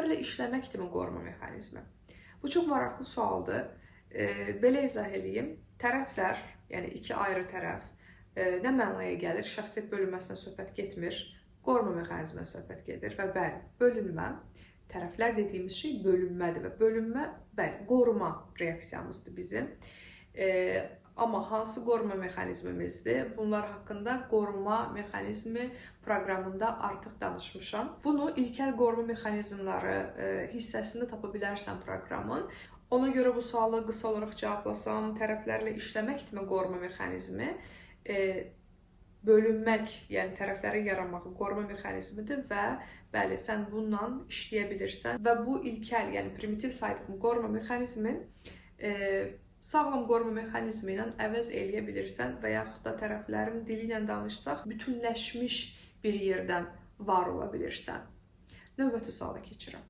tərəflərlə işləmək kimi qoruma mexanizmi. Bu çox maraqlı sualdır. Belə izah edeyim. Tərəflər, yəni iki ayrı tərəf nə mənaya gəlir? Şəxsiyyət bölünməsindən söhbət getmir, qoruma mexanizmindən söhbət gedir və bəli, bölünmə, tərəflər dediyimiz şey bölünmədir və bölünmə, bəli, qoruma reaksiyamızdır bizim. Amma hansı qoruma mexanizmimizdir? Bunlar haqqında qoruma mexanizmi proqramında artıq danışmışam. Bunu ilkel qoruma mexanizmləri hissəsində tapa bilərsən proqramın. Ona görə bu sualı qısa olaraq cavablasam, tərəflərlə işləmək kimi qoruma mexanizmi bölünmək, yəni tərəflərin yaranmağı qoruma mexanizmidir və bəli, sən bununla işləyə bilirsən və bu ilkel, yəni primitiv saydığım qoruma mexanizmin sağlam qoruma mexanizmi ilə əvəz eləyə bilirsən və yaxud da tərəflərin dili ilə danışsaq, bütünləşmiş bir yerdən var ola bilirsən. Növbəti suala keçirəm.